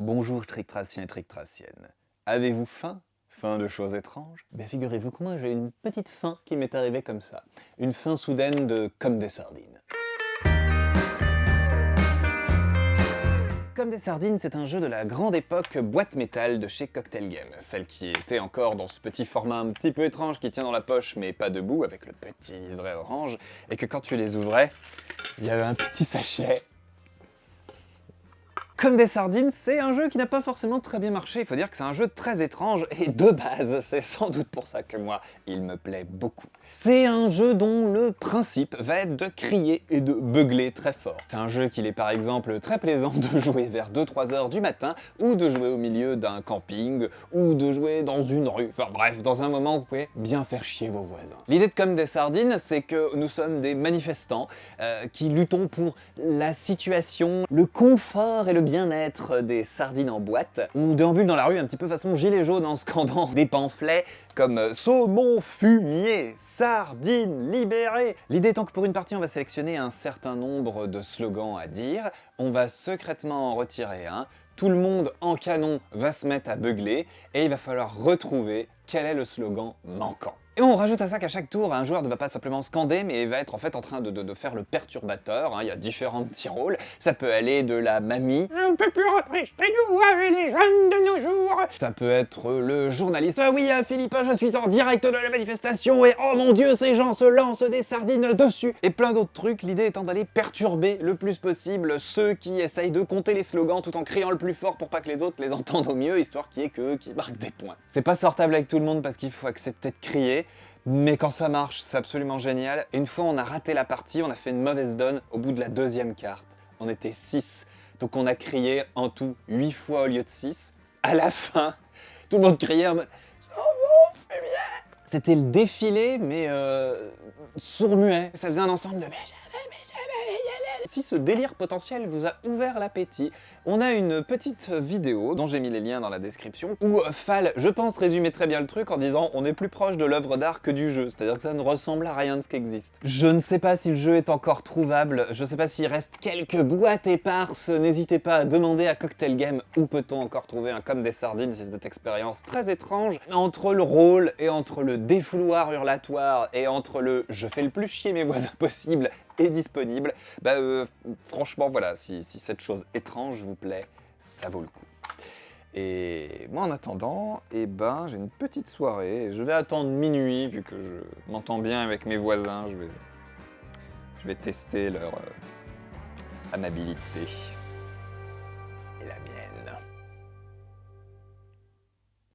Bonjour Trictracien et Trictracienne. Avez-vous faim? Faim de choses étranges? Ben figurez-vous que moi j'ai une petite faim qui m'est arrivée comme ça. Une faim soudaine de comme des sardines. Comme des sardines, c'est un jeu de la grande époque boîte métal de chez Cocktail Game. Celle qui était encore dans ce petit format un petit peu étrange qui tient dans la poche mais pas debout avec le petit liseré orange. Et que quand tu les ouvrais, il y avait un petit sachet. Comme des sardines, c'est un jeu qui n'a pas forcément très bien marché, il faut dire que c'est un jeu très étrange, et de base, c'est sans doute pour ça que moi, il me plaît beaucoup. C'est un jeu dont le principe va être de crier et de beugler très fort. C'est un jeu qu'il est par exemple très plaisant de jouer vers 2-3 heures du matin, ou de jouer au milieu d'un camping, ou de jouer dans une rue, enfin bref, dans un moment où vous pouvez bien faire chier vos voisins. L'idée de Comme des sardines, c'est que nous sommes des manifestants qui luttons pour la situation, le confort et le bien-être des sardines en boîte. On déambule dans la rue un petit peu façon gilet jaune en scandant des pamphlets comme saumon fumier, sardines libérées. L'idée étant que pour une partie on va sélectionner un certain nombre de slogans à dire, on va secrètement en retirer un, tout le monde en canon va se mettre à beugler et il va falloir retrouver quel est le slogan manquant. Et on rajoute à ça qu'à chaque tour, un joueur ne va pas simplement scander, mais va être en fait en train de faire le perturbateur. Il y a différents petits rôles. Ça peut aller de la mamie. On ne peut plus rentrer chez nous avec les jeunes de nos jours. Ça peut être le journaliste. Ah oui, Philippe, je suis en direct de la manifestation et oh mon Dieu, ces gens se lancent des sardines dessus. Et plein d'autres trucs. L'idée étant d'aller perturber le plus possible ceux qui essayent de compter les slogans tout en criant le plus fort pour pas que les autres les entendent au mieux, histoire qu'il y ait qu'eux qui marquent des points. C'est pas sortable avec tout le monde parce qu'il faut accepter de crier. Mais quand ça marche, c'est absolument génial. Et une fois, on a raté la partie, on a fait une mauvaise donne au bout de la deuxième carte. On était 6. Donc on a crié en tout 8 fois au lieu de 6. À la fin, tout le monde criait en mode « Ça va, fait bien !» C'était le défilé, mais sourd-muet. Ça faisait un ensemble de « Si ce délire potentiel vous a ouvert l'appétit, on a une petite vidéo, dont j'ai mis les liens dans la description, où Fall, je pense, résumait très bien le truc en disant on est plus proche de l'œuvre d'art que du jeu, c'est-à-dire que ça ne ressemble à rien de ce qui existe. Je ne sais pas si le jeu est encore trouvable, je ne sais pas s'il reste quelques boîtes éparses, n'hésitez pas à demander à Cocktail Game où peut-on encore trouver un Comme des sardines, c'est cette expérience très étrange, entre le rôle et entre le défouloir hurlatoire et entre le je fais le plus chier mes voisins possible est disponible. Franchement voilà, si cette chose étrange vous plaît, ça vaut le coup. Et moi en attendant, j'ai une petite soirée, je vais attendre minuit vu que je m'entends bien avec mes voisins, je vais tester leur amabilité.